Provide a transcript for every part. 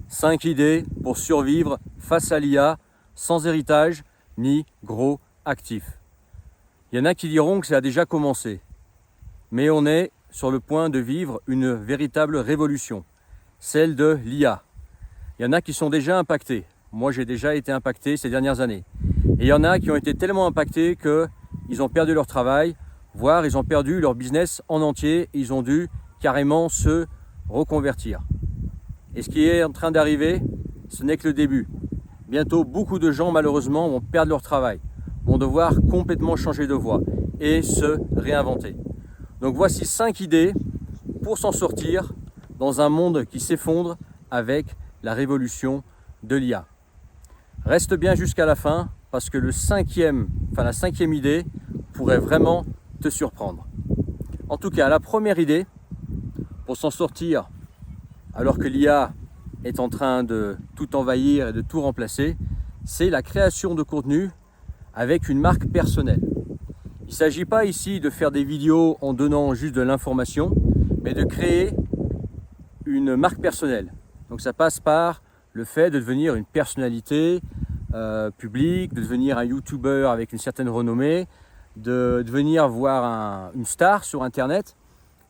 5 idées pour survivre face à l'IA sans héritage ni gros actifs. Il y en a qui diront que ça a déjà commencé, mais on est sur le point de vivre une véritable révolution, celle de l'IA. Il y en a qui sont déjà impactés. Moi, j'ai déjà été impacté ces dernières années. Et il y en a qui ont été tellement impactés qu'ils ont perdu leur travail, voire ils ont perdu leur business en entier. Ils ont dû carrément se reconvertir. Et ce qui est en train d'arriver, ce n'est que le début. Bientôt, beaucoup de gens, malheureusement, vont perdre leur travail, vont devoir complètement changer de voie et se réinventer. Donc voici 5 idées pour s'en sortir dans un monde qui s'effondre avec la révolution de l'IA. Reste bien jusqu'à la fin parce que la cinquième idée pourrait vraiment te surprendre. En tout cas, la première idée pour s'en sortir alors que l'IA est en train de tout envahir et de tout remplacer, c'est la création de contenu avec une marque personnelle. Il ne s'agit pas ici de faire des vidéos en donnant juste de l'information, mais de créer une marque personnelle. Donc ça passe par le fait de devenir une personnalité publique, de devenir un YouTuber avec une certaine renommée, de devenir une star sur Internet,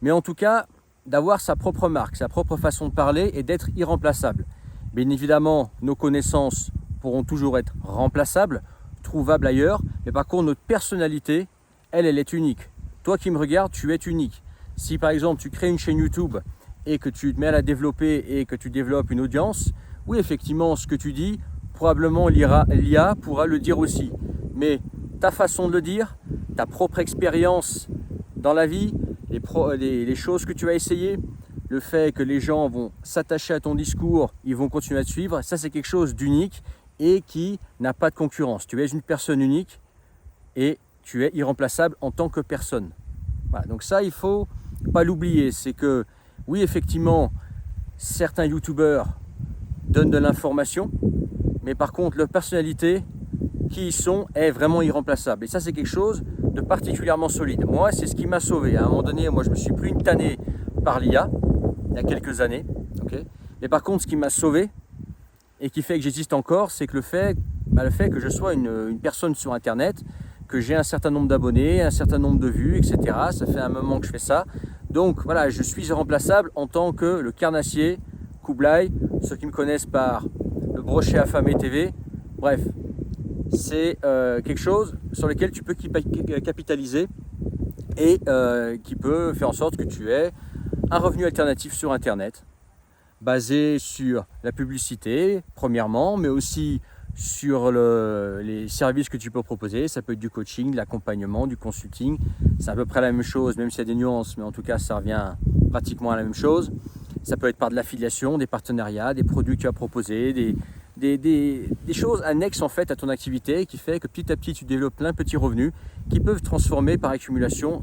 mais en tout cas d'avoir sa propre marque, sa propre façon de parler et d'être irremplaçable. Bien évidemment, nos connaissances pourront toujours être remplaçables, trouvables ailleurs, mais par contre notre personnalité, elle est unique. Toi qui me regardes, tu es unique. Si par exemple tu crées une chaîne YouTube et que tu te mets à la développer et que tu développes une audience, oui effectivement ce que tu dis, probablement l'IA pourra le dire aussi. Mais ta façon de le dire, ta propre expérience dans la vie, les choses que tu as essayées, le fait que les gens vont s'attacher à ton discours, ils vont continuer à te suivre, ça c'est quelque chose d'unique et qui n'a pas de concurrence. Tu es une personne unique et tu es irremplaçable en tant que personne. Voilà, donc ça, il ne faut pas l'oublier. C'est que, oui, effectivement, certains youtubeurs donnent de l'information, mais par contre, leur personnalité, qui ils sont, est vraiment irremplaçable. Et ça, c'est quelque chose de particulièrement solide. Moi, c'est ce qui m'a sauvé. À un moment donné, moi, je me suis pris une tannée par l'IA, il y a quelques années. Okay, mais par contre, ce qui m'a sauvé, et qui fait que j'existe encore, c'est que le fait que je sois une personne sur Internet, que j'ai un certain nombre d'abonnés, un certain nombre de vues, etc. Ça fait un moment que je fais ça. Donc voilà, je suis irremplaçable en tant que le carnassier, Kublai, ceux qui me connaissent par le brochet affamé TV. Bref, c'est quelque chose sur lequel tu peux capitaliser et qui peut faire en sorte que tu aies un revenu alternatif sur Internet, basé sur la publicité, premièrement, mais aussi sur les services que tu peux proposer. Ça peut être du coaching, de l'accompagnement, du consulting. C'est à peu près la même chose, même s'il y a des nuances, mais en tout cas, ça revient pratiquement à la même chose. Ça peut être par de l'affiliation, des partenariats, des produits que tu as proposés, des choses annexes en fait à ton activité qui fait que petit à petit, tu développes plein de petits revenus qui peuvent se transformer par accumulation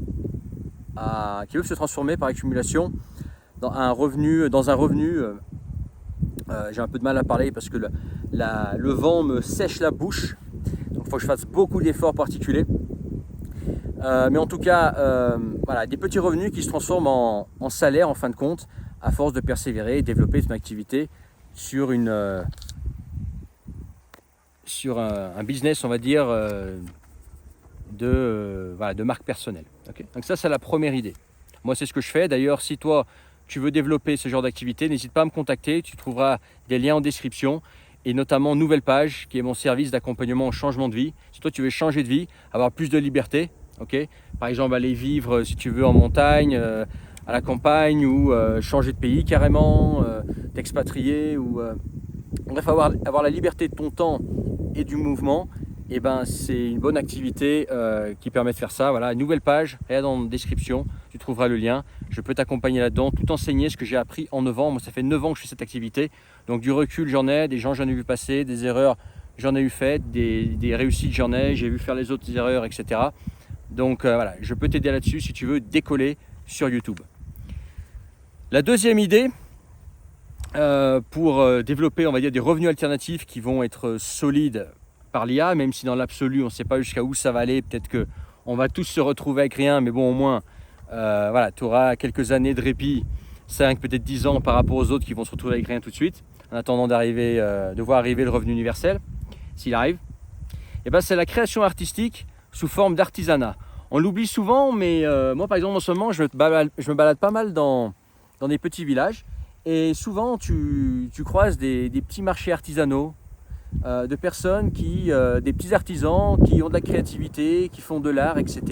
dans un revenu. J'ai un peu de mal à parler parce que le vent me sèche la bouche, donc il faut que je fasse beaucoup d'efforts particuliers. Mais en tout cas, voilà, des petits revenus qui se transforment en salaire en fin de compte, à force de persévérer et développer ton activité sur un business, on va dire, de marque personnelle. Okay, donc ça, c'est la première idée. Moi, c'est ce que je fais. D'ailleurs, si toi, tu veux développer ce genre d'activité, n'hésite pas à me contacter. Tu trouveras des liens en description et notamment Nouvelle Page, qui est mon service d'accompagnement au changement de vie. Si toi, tu veux changer de vie, avoir plus de liberté, okay, par exemple, aller vivre, si tu veux, en montagne, à la campagne ou changer de pays carrément, t'expatrier ou bref, avoir la liberté de ton temps et du mouvement, et ben, c'est une bonne activité qui permet de faire ça. Voilà, Nouvelle Page, elle est dans la description, tu trouveras le lien. Je peux t'accompagner là-dedans, tout enseigner ce que j'ai appris en 9 ans. Moi, ça fait 9 ans que je fais cette activité. Donc du recul, j'en ai, des gens j'en ai vu passer, des erreurs j'en ai eu faites, des réussites j'en ai, j'ai vu faire les autres erreurs, etc. Donc voilà, je peux t'aider là-dessus si tu veux décoller sur YouTube. La deuxième idée, pour développer, on va dire, des revenus alternatifs qui vont être solides par l'IA, même si dans l'absolu, on ne sait pas jusqu'à où ça va aller. Peut-être qu'on va tous se retrouver avec rien, mais bon, au moins, voilà, tu auras quelques années de répit, 5, peut-être 10 ans par rapport aux autres qui vont se retrouver avec rien tout de suite. en attendant de voir arriver le revenu universel, s'il arrive, et ben, c'est la création artistique sous forme d'artisanat. On l'oublie souvent, mais moi par exemple en ce moment je me balade pas mal dans des petits villages et souvent tu croises des petits marchés artisanaux de personnes des petits artisans qui ont de la créativité, qui font de l'art, etc.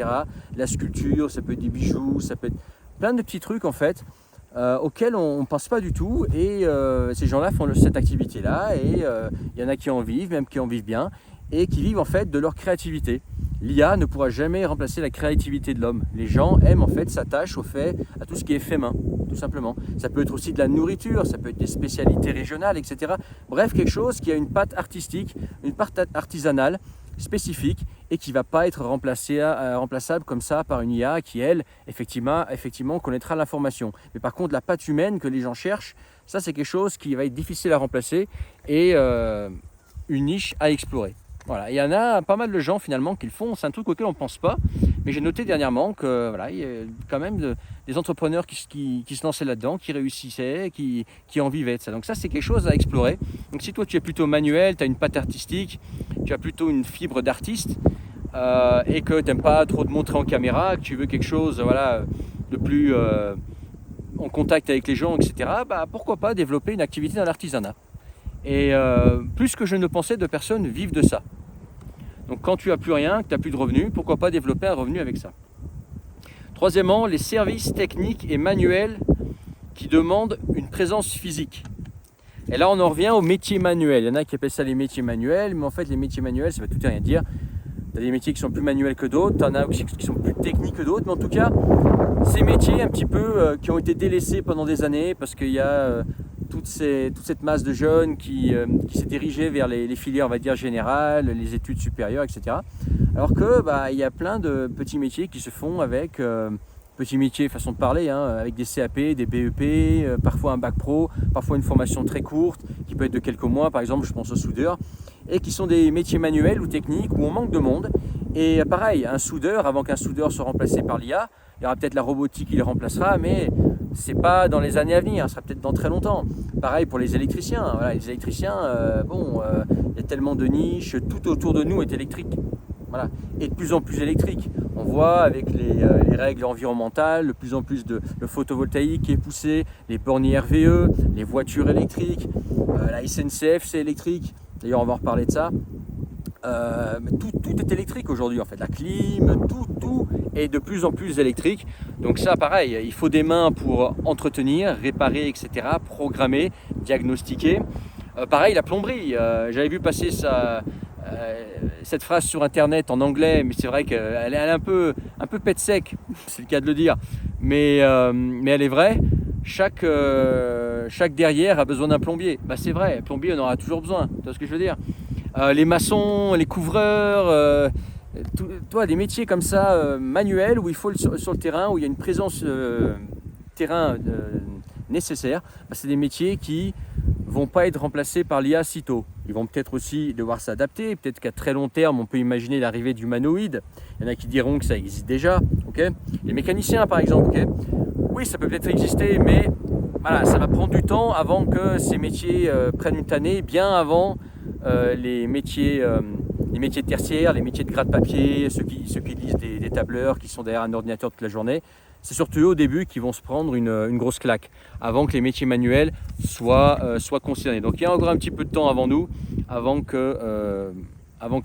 La sculpture, ça peut être des bijoux, ça peut être plein de petits trucs en fait auxquels on ne pense pas du tout et ces gens-là font cette activité-là et il y en a qui en vivent, même qui en vivent bien et qui vivent en fait de leur créativité. L'IA ne pourra jamais remplacer la créativité de l'homme. Les gens aiment en fait, s'attachent à tout ce qui est fait main, tout simplement. Ça peut être aussi de la nourriture, ça peut être des spécialités régionales, etc. Bref, quelque chose qui a une patte artistique, une patte artisanale spécifique et qui ne va pas être remplaçable comme ça par une IA qui, elle, effectivement connaîtra l'information. Mais par contre, la patte humaine que les gens cherchent, ça c'est quelque chose qui va être difficile à remplacer et une niche à explorer. Voilà, il y en a pas mal de gens finalement qui le font, c'est un truc auquel on ne pense pas, mais j'ai noté dernièrement que voilà, il y a quand même des entrepreneurs qui se lançaient là-dedans, qui réussissaient, qui en vivaient de ça. Donc ça c'est quelque chose à explorer. Donc si toi tu es plutôt manuel, tu as une patte artistique, tu as plutôt une fibre d'artiste et que tu n'aimes pas trop te montrer en caméra, que tu veux quelque chose voilà, de plus en contact avec les gens, etc., bah, pourquoi pas développer une activité dans l'artisanat. Et plus que je ne pensais de personnes vivent de ça. Donc quand tu n'as plus rien, que tu n'as plus de revenus, pourquoi pas développer un revenu avec ça. Troisièmement, les services techniques et manuels qui demandent une présence physique. Et là on en revient aux métiers manuels. Il y en a qui appellent ça les métiers manuels, mais en fait les métiers manuels ça ne veut tout et rien dire. Tu as des métiers qui sont plus manuels que d'autres, tu en as aussi qui sont plus techniques que d'autres, mais en tout cas ces métiers un petit peu qui ont été délaissés pendant des années parce qu'il y a toute cette masse de jeunes qui s'est dirigée vers les filières, on va dire, générales, les études supérieures, etc. Alors que il y a plein de petits métiers qui se font avec, petits métiers, façon de parler, hein, avec des CAP, des BEP, parfois un bac pro, parfois une formation très courte, qui peut être de quelques mois, par exemple, je pense aux soudeurs, et qui sont des métiers manuels ou techniques où on manque de monde. Et pareil, un soudeur, avant qu'un soudeur soit remplacé par l'IA, il y aura peut-être la robotique qui le remplacera, mais c'est pas dans les années à venir, ça sera peut-être dans très longtemps. Pareil pour les électriciens. Voilà, les électriciens, il y a tellement de niches, tout autour de nous est électrique. Voilà, et de plus en plus électrique. On voit avec les règles environnementales, de plus en plus le photovoltaïque qui est poussé, les bornes RVE, les voitures électriques, la SNCF c'est électrique. D'ailleurs, on va en reparler de ça. Mais tout est électrique aujourd'hui en fait, la clim, tout est de plus en plus électrique. Donc ça pareil, il faut des mains pour entretenir, réparer, etc., programmer, diagnostiquer. Pareil la plomberie, j'avais vu passer cette phrase sur internet en anglais, mais c'est vrai qu'elle est un peu pète sec, c'est le cas de le dire, mais elle est vraie. Chaque derrière a besoin d'un plombier. C'est vrai, plombier on en aura toujours besoin, tu vois ce que je veux dire. Les maçons, les couvreurs, des métiers comme ça manuels où il faut sur le terrain, où il y a une présence terrain nécessaire, c'est des métiers qui vont pas être remplacés par l'IA sitôt. Ils vont peut-être aussi devoir s'adapter, peut-être qu'à très long terme on peut imaginer l'arrivée d'humanoïdes. Il y en a qui diront que ça existe déjà, okay. Les mécaniciens par exemple, okay. Oui ça peut peut-être exister, mais voilà, ça va prendre du temps avant que ces métiers prennent une tannée, bien avant les métiers tertiaires, les métiers de gratte-papier, ceux qui lisent des tableurs, qui sont derrière un ordinateur toute la journée. C'est surtout eux au début qui vont se prendre une grosse claque, avant que les métiers manuels soient concernés. Donc il y a encore un petit peu de temps avant nous, avant que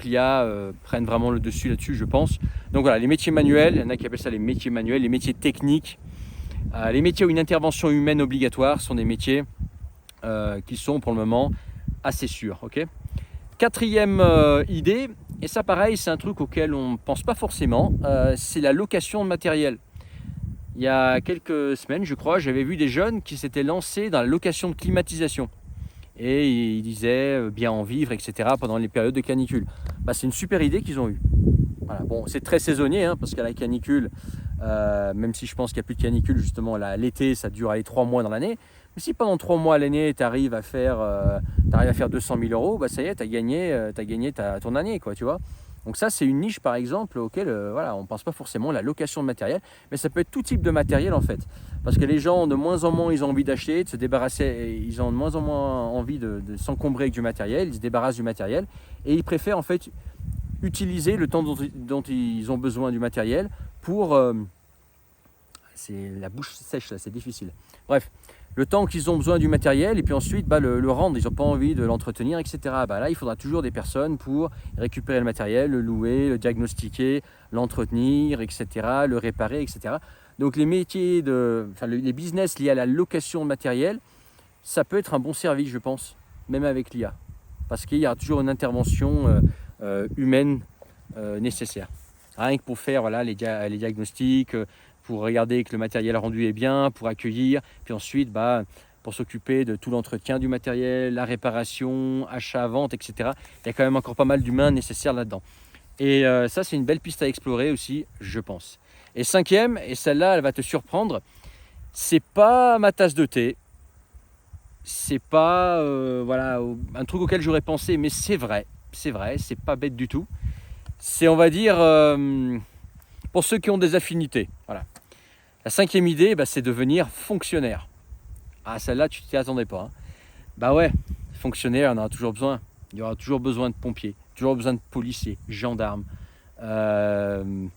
l'IA prenne vraiment le dessus là-dessus, je pense. Donc voilà, les métiers manuels, il y en a qui appellent ça les métiers manuels, les métiers techniques. Les métiers où une intervention humaine obligatoire sont des métiers qui sont pour le moment assez sûrs. Okay. Quatrième idée, et ça pareil, c'est un truc auquel on ne pense pas forcément, c'est la location de matériel. Il y a quelques semaines, je crois, j'avais vu des jeunes qui s'étaient lancés dans la location de climatisation. Et ils disaient bien en vivre, etc. pendant les périodes de canicule. C'est une super idée qu'ils ont eue. Voilà. Bon, c'est très saisonnier, hein, parce qu'à la canicule, même si je pense qu'il n'y a plus de canicule, justement, l'été, ça dure 3 mois dans l'année. Mais si pendant 3 mois à l'année, tu arrives à faire 200 000 euros, ça y est, tu as gagné ton année, quoi, tu vois. Donc ça, c'est une niche par exemple auquel voilà, on ne pense pas forcément la location de matériel, mais ça peut être tout type de matériel en fait. Parce que les gens, de moins en moins, ils ont envie d'acheter, de se débarrasser, ils ont de moins en moins envie de s'encombrer avec du matériel, ils se débarrassent du matériel et ils préfèrent en fait utiliser le temps dont ils ont besoin du matériel pour... c'est la bouche sèche là, c'est difficile. Bref, le temps qu'ils ont besoin du matériel et puis ensuite le rendre, ils n'ont pas envie de l'entretenir, etc. Là, il faudra toujours des personnes pour récupérer le matériel, le louer, le diagnostiquer, l'entretenir, etc., le réparer, etc. Donc les métiers, les business liés à la location de matériel, ça peut être un bon service, je pense, même avec l'IA. Parce qu'il y a toujours une intervention humaine nécessaire. Rien que pour faire les diagnostics, pour regarder que le matériel rendu est bien, pour accueillir, puis ensuite pour s'occuper de tout l'entretien du matériel, la réparation, achat, vente, etc. Il y a quand même encore pas mal d'humains nécessaires là-dedans. Et ça, c'est une belle piste à explorer aussi, je pense. Et cinquième, et celle-là, elle va te surprendre, c'est pas ma tasse de thé, c'est pas un truc auquel j'aurais pensé, mais c'est vrai, c'est pas bête du tout. C'est, on va dire, pour ceux qui ont des affinités. Voilà. La cinquième idée, c'est devenir fonctionnaire. Ah, celle-là, tu t'y attendais pas. Hein. Bah ouais, fonctionnaire, on en aura toujours besoin. Il y aura toujours besoin de pompiers, toujours besoin de policiers, gendarmes, de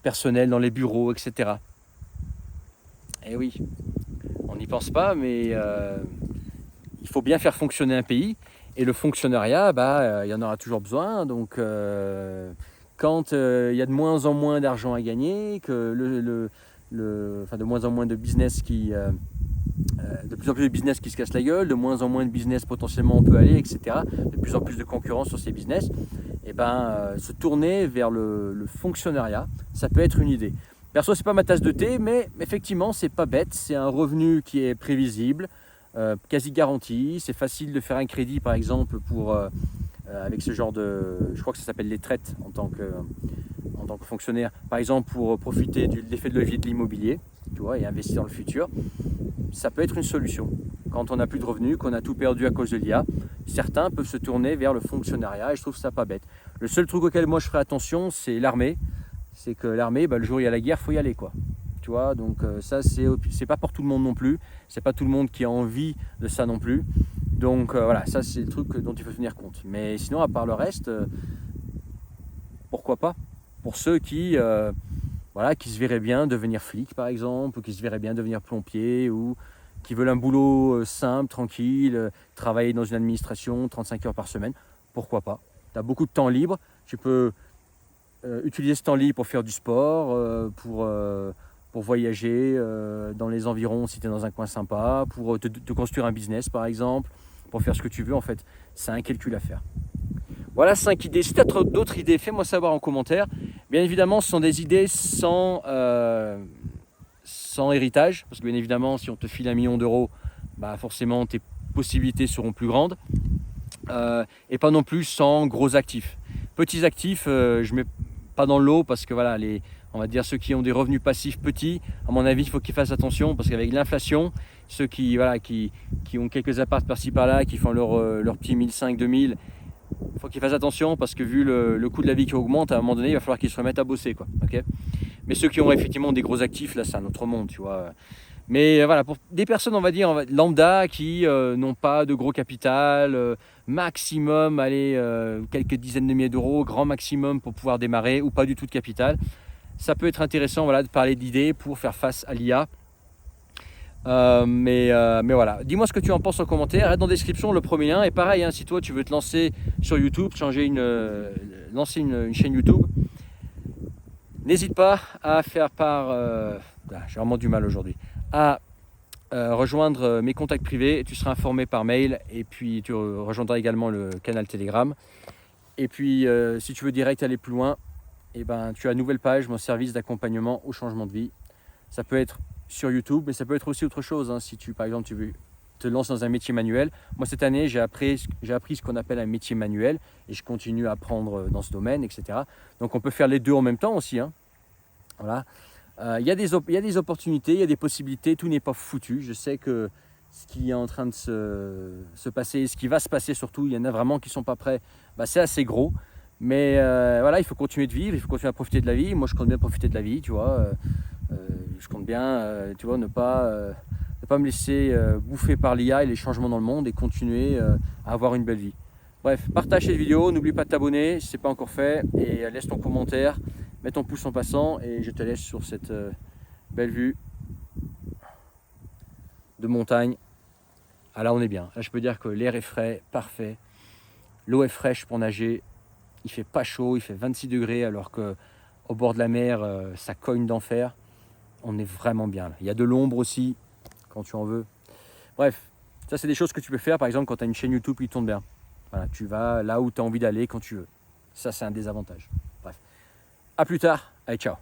personnel dans les bureaux, etc. Eh oui, on n'y pense pas, mais il faut bien faire fonctionner un pays. Et le fonctionnariat, il y en aura toujours besoin. Donc, quand il y a de moins en moins d'argent à gagner, que de moins en moins de business de plus en plus de business qui se cassent la gueule, de moins en moins de business potentiellement on peut aller, etc. De plus en plus de concurrence sur ces business, et se tourner vers le fonctionnariat, ça peut être une idée. Perso, c'est pas ma tasse de thé, mais effectivement, c'est pas bête. C'est un revenu qui est prévisible, quasi garanti. C'est facile de faire un crédit, par exemple, avec ce genre de... Je crois que ça s'appelle les traites en tant que fonctionnaire. Par exemple, pour profiter de l'effet de levier de l'immobilier, tu vois, et investir dans le futur. Ça peut être une solution. Quand on n'a plus de revenus, qu'on a tout perdu à cause de l'IA, certains peuvent se tourner vers le fonctionnariat et je trouve ça pas bête. Le seul truc auquel moi je ferai attention, c'est l'armée. C'est que l'armée, le jour où il y a la guerre, il faut y aller, quoi. Tu vois, donc ça, c'est pas pour tout le monde non plus. C'est pas tout le monde qui a envie de ça non plus. Donc voilà, ça c'est le truc dont il faut tenir compte. Mais sinon, à part le reste, pourquoi pas? Pour ceux qui se verraient bien devenir flic par exemple, ou qui se verraient bien devenir plombier, ou qui veulent un boulot simple, tranquille, travailler dans une administration 35 heures par semaine, pourquoi pas? Tu as beaucoup de temps libre, tu peux utiliser ce temps libre pour faire du sport, pour voyager dans les environs si tu es dans un coin sympa, pour te construire un business par exemple, pour faire ce que tu veux en fait. C'est un calcul à faire. Voilà 5 idées. Si tu as d'autres idées, fais-moi savoir en commentaire. Bien évidemment, ce sont des idées sans héritage, parce que bien évidemment, si on te file 1 million d'euros, forcément tes possibilités seront plus grandes. Et pas non plus sans gros actifs. Petits actifs, je mets pas dans le lot parce que voilà, on va dire ceux qui ont des revenus passifs petits, à mon avis, il faut qu'ils fassent attention parce qu'avec l'inflation, ceux qui ont quelques apparts par-ci par-là, qui font leur petit 1500, 2000, il faut qu'ils fassent attention parce que vu le coût de la vie qui augmente, à un moment donné, il va falloir qu'ils se remettent à bosser, quoi. Okay, mais ceux qui ont effectivement des gros actifs, là, c'est un autre monde, tu vois. Mais voilà, pour des personnes, on va dire, lambda, qui n'ont pas de gros capital, maximum, quelques dizaines de milliers d'euros, grand maximum pour pouvoir démarrer, ou pas du tout de capital, ça peut être intéressant de parler d'idées pour faire face à l'IA. Mais voilà, dis-moi ce que tu en penses en commentaire, reste dans la description le premier lien. Et pareil, si toi tu veux te lancer sur YouTube, lancer une chaîne YouTube, n'hésite pas à faire part, j'ai vraiment du mal aujourd'hui, à rejoindre mes contacts privés, tu seras informé par mail et puis tu rejoindras également le canal Telegram. Et puis si tu veux direct aller plus loin, tu as une nouvelle page, mon service d'accompagnement au changement de vie. Ça peut être sur YouTube, mais ça peut être aussi autre chose. Si par exemple tu veux te lancer dans un métier manuel. Moi cette année j'ai appris ce qu'on appelle un métier manuel et je continue à apprendre dans ce domaine, etc. Donc on peut faire les deux en même temps aussi. Voilà. Il y a des opportunités, il y a des possibilités, tout n'est pas foutu. Je sais que ce qui est en train de se passer, ce qui va se passer surtout, il y en a vraiment qui ne sont pas prêts, c'est assez gros. Mais voilà, il faut continuer de vivre, il faut continuer à profiter de la vie. Moi, je compte bien profiter de la vie, tu vois. Je compte bien, tu vois, ne pas me laisser bouffer par l'IA et les changements dans le monde et continuer à avoir une belle vie. Bref, partage cette vidéo, n'oublie pas de t'abonner si ce n'est pas encore fait et laisse ton commentaire, mets ton pouce en passant et je te laisse sur cette belle vue de montagne. Ah là, on est bien. Là, je peux dire que l'air est frais, parfait. L'eau est fraîche pour nager. Il fait pas chaud, il fait 26 degrés alors qu'au bord de la mer, ça cogne d'enfer. On est vraiment bien là. Il y a de l'ombre aussi, quand tu en veux. Bref, ça c'est des choses que tu peux faire par exemple quand tu as une chaîne YouTube qui tourne bien. Voilà, tu vas là où tu as envie d'aller quand tu veux. Ça c'est un désavantage. Bref, à plus tard, allez ciao.